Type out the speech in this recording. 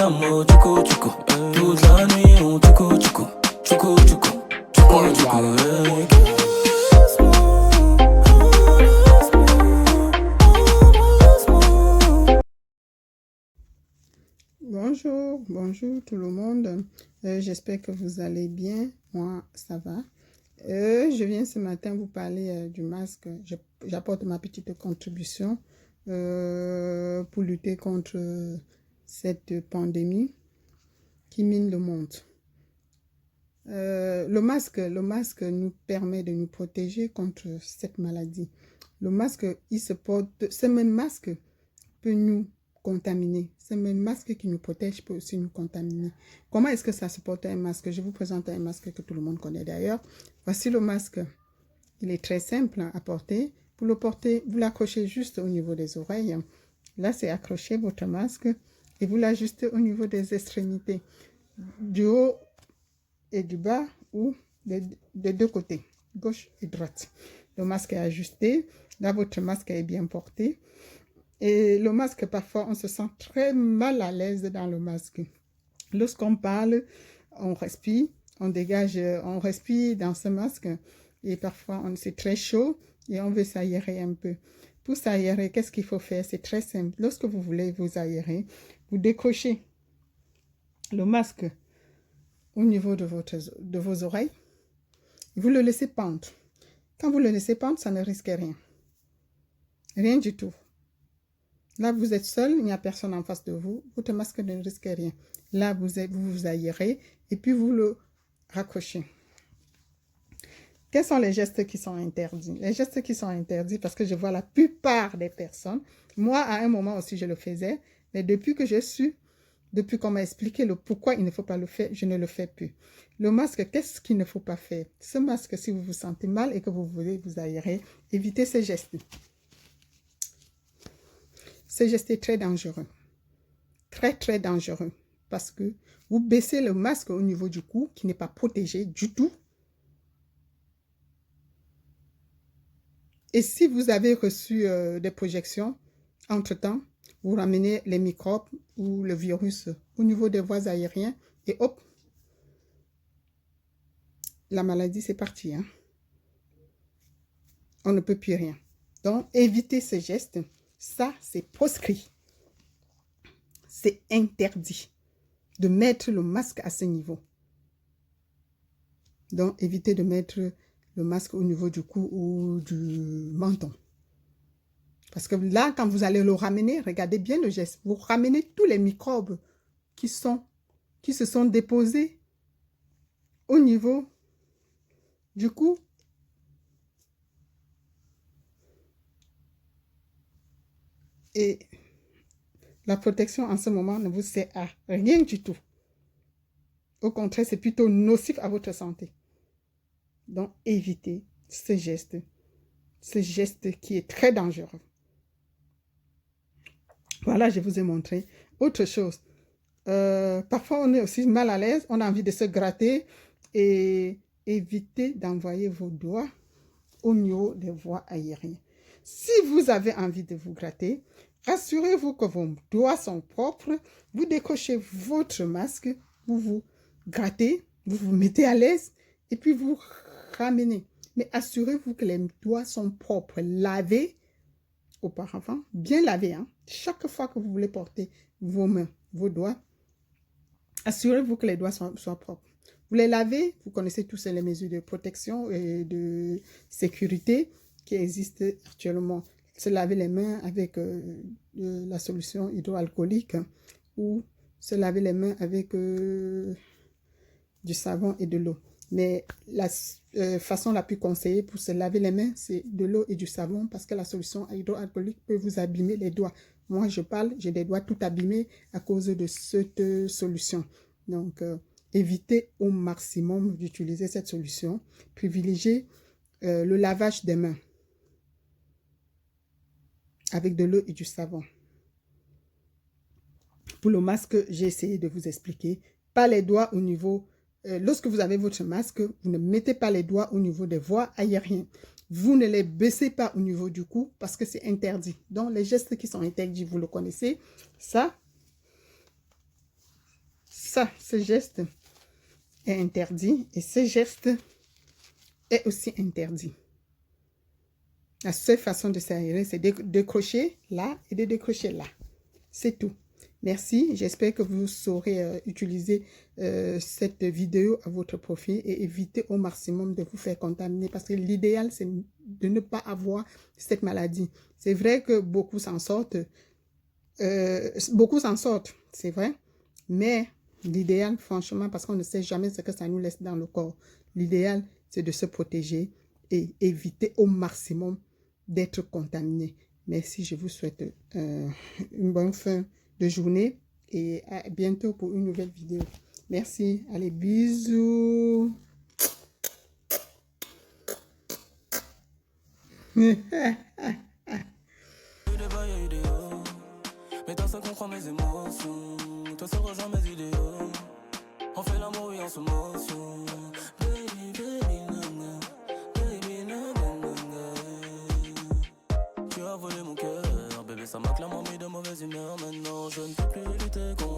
l'amour, tchoukou tchoukou. Toute la nuit on tchoukou tchoukou. Tchoukou tchoukou. Tchoukou tchoukou. Bonjour, bonjour tout le monde. J'espère que vous allez bien. Moi, ça va. Je viens ce matin vous parler du masque. J'apporte ma petite contribution pour lutter contre cette pandémie qui mine le monde. Le masque nous permet de nous protéger contre cette maladie. Le masque, il se porte, ce même masque peut nous contaminer. Ce même masque qui nous protège peut aussi nous contaminer. Comment est-ce que ça se porte un masque? Je vous présente un masque que tout le monde connaît d'ailleurs. Voici le masque. Il est très simple à porter. Pour le porter, vous l'accrochez juste au niveau des oreilles. Là, c'est accroché votre masque et vous l'ajustez au niveau des extrémités, du haut et du bas ou des deux côtés, gauche et droite. Le masque est ajusté. Là, votre masque est bien porté. Et le masque, parfois, on se sent très mal à l'aise dans le masque. Lorsqu'on parle, on respire, on dégage, on respire dans ce masque. Et parfois, c'est très chaud et on veut s'aérer un peu. Pour s'aérer, qu'est-ce qu'il faut faire? C'est très simple. Lorsque vous voulez vous aérer, vous décrochez le masque au niveau de vos oreilles. Vous le laissez pendre. Quand vous le laissez pendre, ça ne risque rien. Rien du tout. Là, vous êtes seul, il n'y a personne en face de vous. Votre masque ne risque rien. Là, vous vous aérez et puis vous le raccrochez. Quels sont les gestes qui sont interdits? Les gestes qui sont interdits, parce que je vois la plupart des personnes, moi, à un moment aussi, je le faisais, mais depuis qu'on m'a expliqué le pourquoi il ne faut pas le faire, je ne le fais plus. Le masque, qu'est-ce qu'il ne faut pas faire? Ce masque, si vous vous sentez mal et que vous voulez vous aérer, évitez ces gestes. Ce geste est très dangereux. Très, très dangereux. Parce que vous baissez le masque au niveau du cou qui n'est pas protégé du tout. Et si vous avez reçu des projections, entre-temps, vous ramenez les microbes ou le virus au niveau des voies aériennes et hop, la maladie, c'est parti. Hein? On ne peut plus rien. Donc, évitez ces gestes. Ça, c'est proscrit. C'est interdit de mettre le masque à ce niveau. Donc, évitez de mettre le masque au niveau du cou ou du menton. Parce que là, quand vous allez le ramener, regardez bien le geste. Vous ramenez tous les microbes qui se sont déposés au niveau du cou. Et la protection en ce moment ne vous sert à rien du tout. Au contraire, c'est plutôt nocif à votre santé. Donc, évitez ce geste qui est très dangereux. Voilà, je vous ai montré. Autre chose, parfois on est aussi mal à l'aise, on a envie de se gratter et évitez d'envoyer vos doigts au niveau des voies aériennes. Si vous avez envie de vous gratter, rassurez-vous que vos doigts sont propres, vous décrochez votre masque, vous vous grattez, vous vous mettez à l'aise et puis vous ramenez. Mais assurez-vous que les doigts sont propres, lavés auparavant, bien lavés. Hein? Chaque fois que vous voulez porter vos mains, vos doigts, assurez-vous que les doigts soient propres. Vous les lavez, vous connaissez tous les mesures de protection et de sécurité qui existent actuellement. Se laver les mains avec la solution hydroalcoolique ou se laver les mains avec du savon et de l'eau. Mais la façon la plus conseillée pour se laver les mains, c'est de l'eau et du savon parce que la solution hydroalcoolique peut vous abîmer les doigts. Moi, j'ai des doigts tout abîmés à cause de cette solution. Donc, évitez au maximum d'utiliser cette solution. Privilégiez le lavage des mains avec de l'eau et du savon. Pour le masque, j'ai essayé de vous expliquer. Pas les doigts au niveau... lorsque vous avez votre masque, vous ne mettez pas les doigts au niveau des voies aériennes. Vous ne les baissez pas au niveau du cou parce que c'est interdit. Donc, les gestes qui sont interdits, vous le connaissez. Ça, ça, ce geste est interdit et ce geste est aussi interdit. La seule façon de s'aérer, c'est de décrocher là et de décrocher là. C'est tout. Merci. J'espère que vous saurez utiliser cette vidéo à votre profit et éviter au maximum de vous faire contaminer parce que l'idéal, c'est de ne pas avoir cette maladie. C'est vrai que beaucoup s'en sortent. C'est vrai. Mais l'idéal, franchement, parce qu'on ne sait jamais ce que ça nous laisse dans le corps. L'idéal, c'est de se protéger et éviter au maximum d'être contaminé. Merci, je vous souhaite une bonne fin de journée et à bientôt pour une nouvelle vidéo. Merci, allez, bisous. Mais dans ça comprend mes émotions. Toi ça rejoint mes idéaux. On fait l'amour et on se motion. Baby, baby, nana. Baby, nana, nana. Tu as volé mon cœur. Bébé, ça m'a clairement mis de mauvaise humeur. Maintenant, je ne peux plus lutter contre